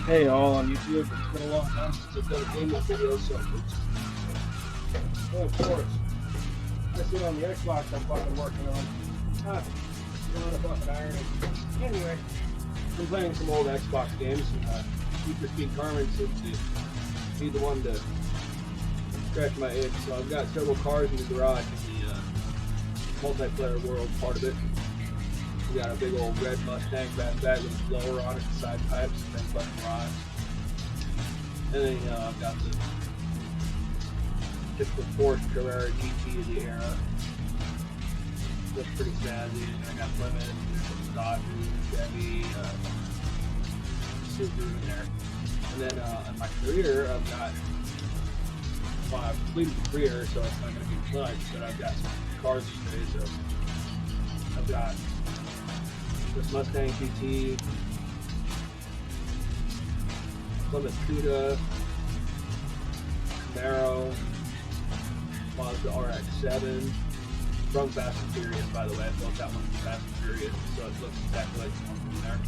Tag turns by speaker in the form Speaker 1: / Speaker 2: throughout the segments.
Speaker 1: Hey all on YouTube, it's been a long time since I've done a gaming video, so oh, of course. This is on the Xbox I'm fucking working on. Not a fucking iron. Anyway, I've been playing some old Xbox games. Need for Speed Carmen seems to be the one to scratch my itch. So I've got several cars in the garage in the multiplayer world part of it. We got a big old red Mustang fastback with a blower on it, side pipes, and then fucking rods. And then, I've got the typical Ford Carrera GT of the era. Looks pretty snazzy. And I got Plymouth, Dodge, Chevy, Subaru in there. And then in my career, I've got, well, I've completed the career, so it's not going to be much, but I've got some cars today, so I've got this Mustang GT, Plymouth Cuda, Camaro, Mazda RX-7, from Fast and Furious, by the way. I built that one from Fast and Furious, so it looks exactly like the one from there.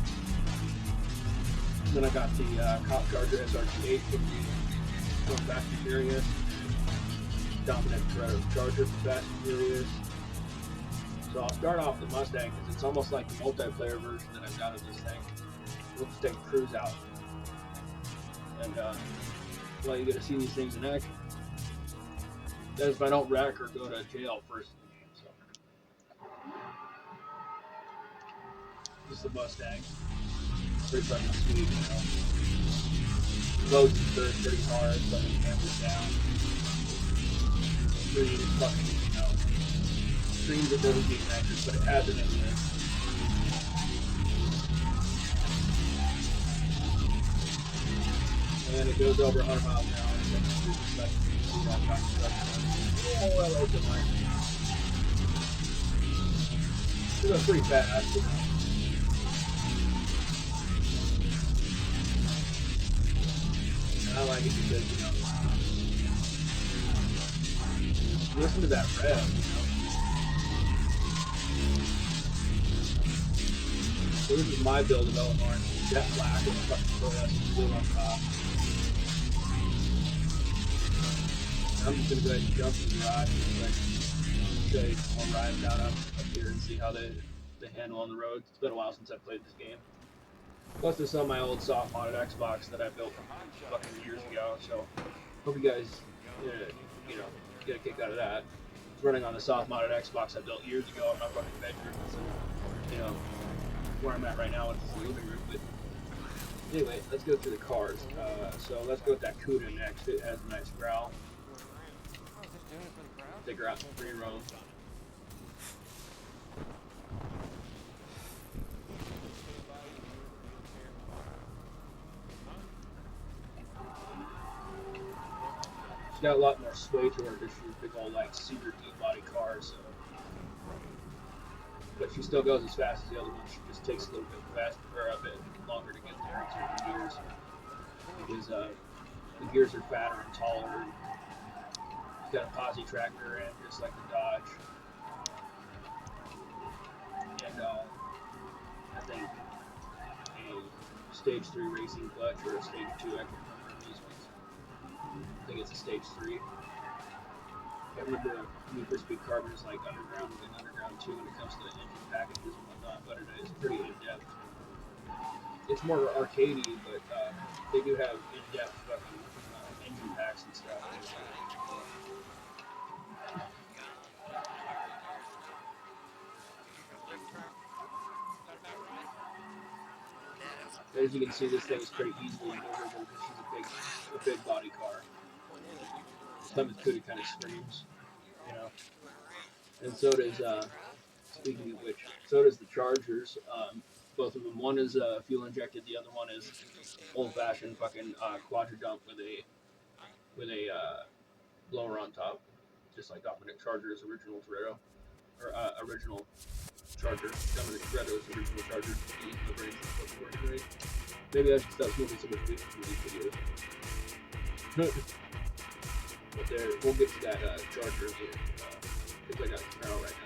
Speaker 1: Then I got the Cop Charger SRT8 from Fast and Furious, Dominic Toretto's Charger from Fast and Furious. So I'll start off the Mustang because it's almost like the multiplayer version that I've got of this thing. We'll just take a cruise out. And well, you get to see these things in action. That is if I don't wreck or go to jail first in the game. So this is the Mustang. Pretty fucking sweet, you know. Loads and third pretty hard, fucking hammers down. Really fucking, you know, streams it doesn't get measured, but it has an engine. And then it goes over 100 miles an hour. Oh, I like the line. It goes pretty fast, you know. And I like it because, you know, listen to that rev, you know. So this is my build of Eleanor, jet black with a fucking fluorescent blue on top. I'm just gonna go ahead and jump in the garage and like show you one ride down up here and see how they handle on the road. It's been a while since I played this game. Plus there's some of my old soft modded Xbox that I built fucking years ago, so hope you guys you know, get a kick out of that. It's running on the soft modded Xbox I built years ago in my fucking bedroom. So, you know, where I'm at right now is the living room. But anyway, let's go through the cars. So let's go with that Cuda next. It has a nice growl. Take her out in free roam. She's got a lot more sway to her because she's a big old like super deep body car. So, but she still goes as fast as the other one. She just takes a little bit faster or a bit longer to get there in certain gears because the gears are fatter and taller. She's got a posi tractor and just like the Dodge. And I think a stage 3 racing clutch or a stage 2, I can't remember these ones. I think it's a stage 3. I remember Need for Speed Carbon is like underground and underground 2 when it comes to the engine packages and whatnot, but it is pretty in-depth. It's more arcadey, but they do have in-depth fucking engine packs and stuff. As you can see, this thing is pretty easily maneuverable because she's a big body car. Plymouth Cuda kind of screams, you know. And so does, speaking of which, so does the Chargers. Both of them. One is fuel injected. The other one is old-fashioned fucking quadra dump with a blower on top, just like Dominic Charger's original Toretto, or original Charger. Dominic Toretto's original Charger. The brains of work great. Maybe I should stop smoking so much weed from these videos. But there, we'll get to that Charger here, because I got the Camaro right now.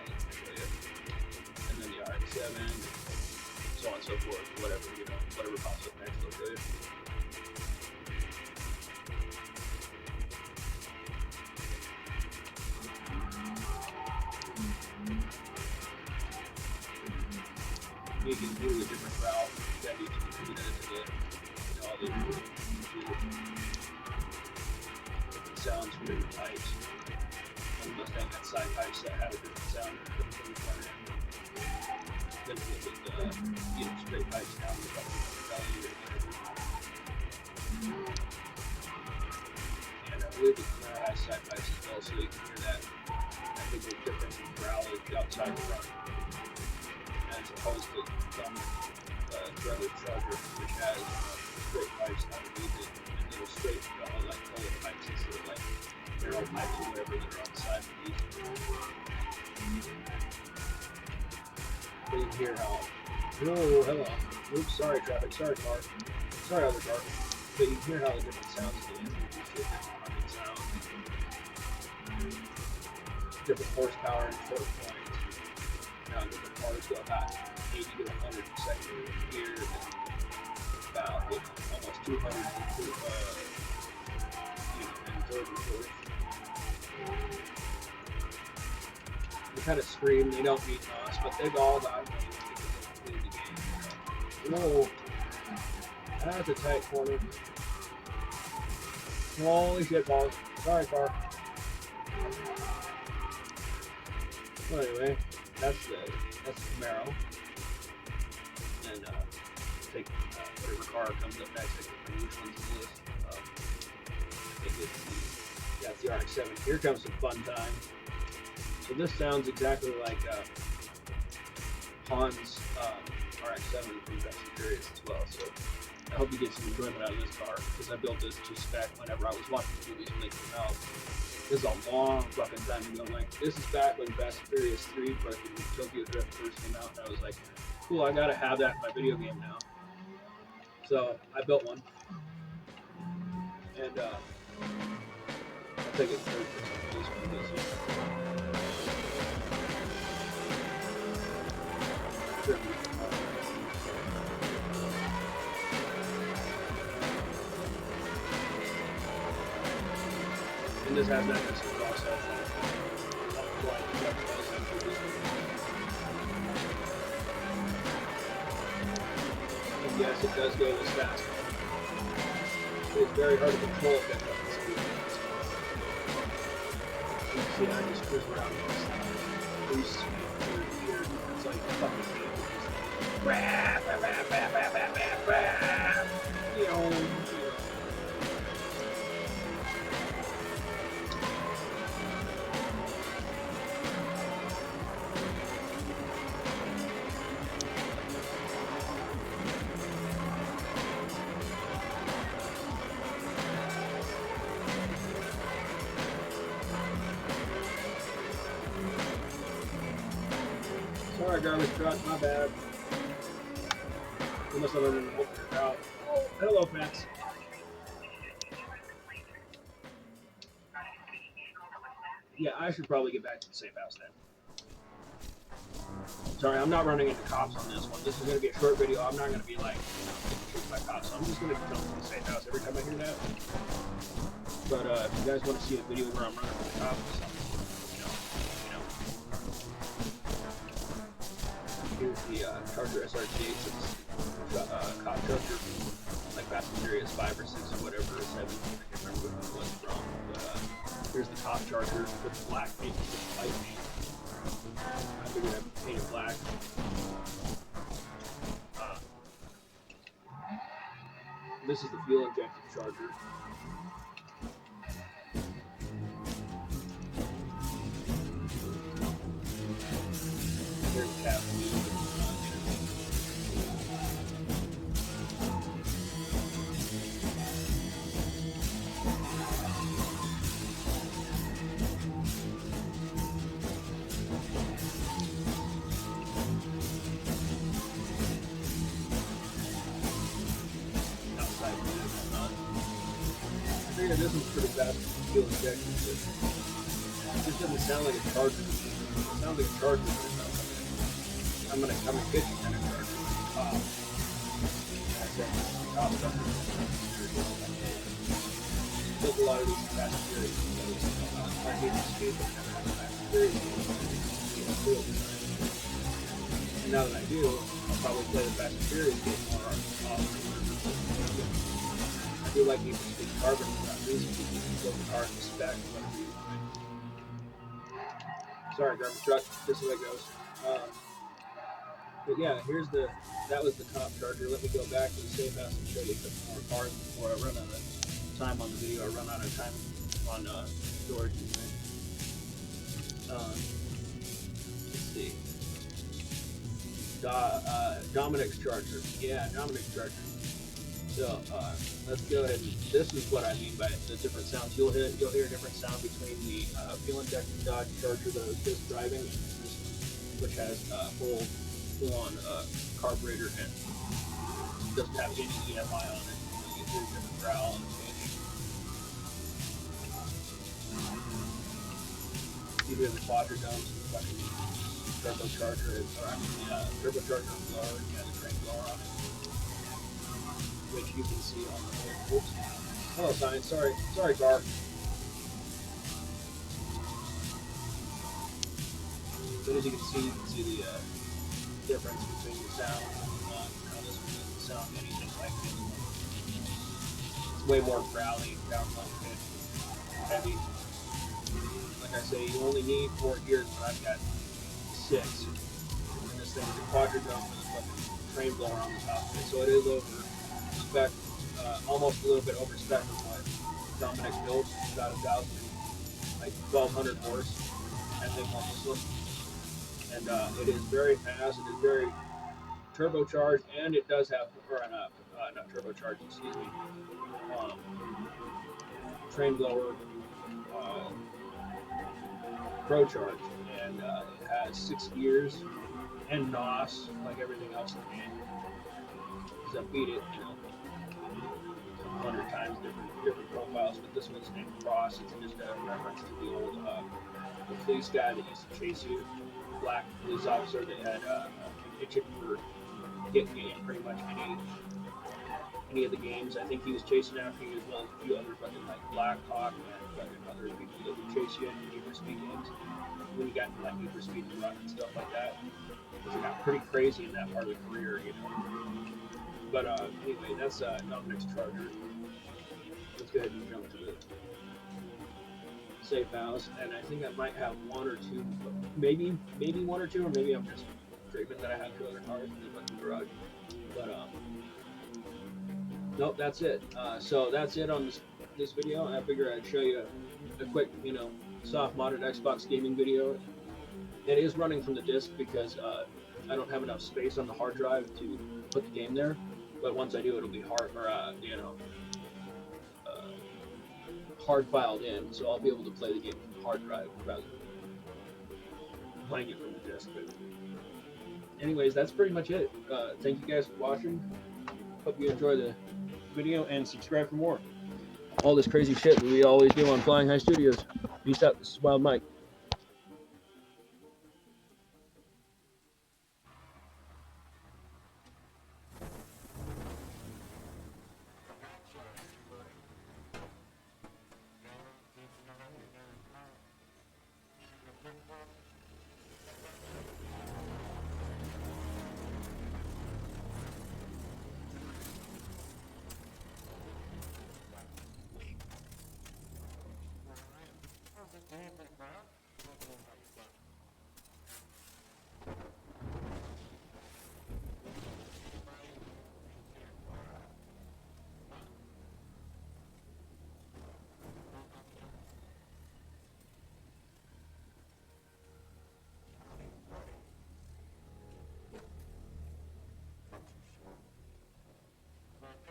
Speaker 1: And then the RX-7, and so on and so forth. Whatever, you know, whatever pops up next, I'll show you. you can do a different route that you can do that to get, all the different sounds from different pipes. On the Mustang had side pipes that had a different sound coming from the front end. Then we would straight pipes down the belly or whatever. And I believe the Camaro has side pipes as well, so you can hear that. I think there's different growl outside the front, as opposed to some Rebel Charger, which has straight pipes underneath it, and little straight, like toilet pipes instead of like barrel pipes or whatever that are on the side of these. But you can hear how, oh, hello, oops, sorry traffic, sorry car, sorry other car, but you can hear how the different sounds of the engine do different humming sounds, different horsepower and torque points. Now different cars go about 80 to 100 per second gear, and about almost 200 in third and fourth. They kind of scream, they don't meet us, but they've all got games to play the game. Whoa, that's a tight corner. Holy shit balls. Sorry, car. Well, anyway, that's the Camaro. And take whatever car comes up next. I can't remember which one's in the list. I think it's the RX-7. Here comes some fun time. So this sounds exactly like Han's RX-7 from Fast and Furious as well. So I hope you get some enjoyment out of this car, because I built this to spec whenever I was watching movies when they came out. This is a long fucking time ago. Like, this is back when Fast and Furious 3 fucking Tokyo Drift first came out, and I was like, cool, I gotta have that in my video game now. So I built one, and I'll take it third for some of these ones. And this has that instant process. And yes, it does go this fast. It's very hard to control it at that speed. You can see I just cruise around this boost speed here. It's like fucking sorry, garbage truck, my bad. Unless I don't even open it out. Oh, hello, fence. Yeah, I should probably get back to the safe house then. Sorry, I'm not running into cops on this one. This is going to be a short video. I'm not going to be like, getting shot by cops. So I'm just going to jump to the safe house every time I hear that. But if you guys want to see a video where I'm running from the cops or something, here's the Charger SRT. It's cop Charger, like Fast and Furious 5 or 6 or whatever, or 7. I can't remember which one it was from. But here's the cop Charger with the black paint, with the white paint. I figured I'd paint it black. This is the fuel injected Charger. There's the cap wheel. Yeah, this one's pretty fast fuel injection, but it just doesn't sound like a Charger. It sounds like a Charger, but it's not something. I'm gonna get you kind of Charger. I said top Charger. Built a lot of these Fast and Furious. I need to speed them. Fast and Furious. And now that I do, I'll probably play the Fast and Furious game more often. I do like Need for Speed Carbon for that reason, because you build the car in the spec. Sorry, garbage truck, this is the way it goes. But yeah, that was the top charger. Let me go back to the safe house and show you a couple more cars before I run out of time on the video, or run out of time on storage. Let's see. Dominic's charger. Yeah, Dominic's charger. So let's go ahead. This is what I mean by the different sounds. You'll hear a different sound between the fuel injected Dodge Charger that I was just driving, which has full-on carburetor and doesn't have any EFI on it. You hear a different growl and change. You hear the quadra domes, turbocharger, or actually turbocharger blower, the crank blower on it, which you can see on the oops. Hello, sign. Sorry, car. But as you can see the difference between the sound. How this one doesn't sound anything like this one. It's way more growly, downloaded, heavy. Like I say, you only need 4 gears, but I've got 6. And this thing is a quadra-dome with a fucking train blower on the top of it, so it is over spec, almost a little bit over spec of what Dominic built. It's about 1,200 horse, I think, on this one. And it is very fast. It is very turbocharged, and it does have, not turbocharged, excuse me, train blower Pro Charge, and it has 6 gears and NOS, like everything else in the game. Because I beat it, 100 times different profiles, but this one's named Cross. It's just a reference to the old the police guy that used to chase you, black police officer that had a ticket for getting you in pretty much any of the games. I think he was chasing after you, as well as a few other fucking like Black Hawk and fucking other people that would chase you in Need for Speed games. When you got into like Need for Speed and Run and stuff like that, it got pretty crazy in that part of the career, But anyway, that's Dominic's Charger. Let's go ahead and jump to the safe house, and I think I might have 1 or 2, maybe 1 or 2, or maybe I'm just dreaming that I have 2 other cars in the fucking garage. But nope, that's it. So that's it on this video. I figure I'd show you a quick, soft modded Xbox gaming video. It is running from the disc because I don't have enough space on the hard drive to put the game there. But once I do, it'll be hard filed in, so I'll be able to play the game from the hard drive rather than playing it from the disc. But anyways, that's pretty much it. Thank you guys for watching. Hope you enjoy the video and subscribe for more. All this crazy shit that we always do on Flying High Studios. Peace out. This is Wild Mike.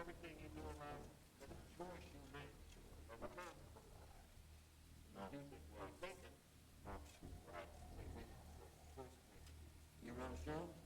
Speaker 2: Everything you do around the choice you make of a man. Now, you think, well, thinking, right? You understand?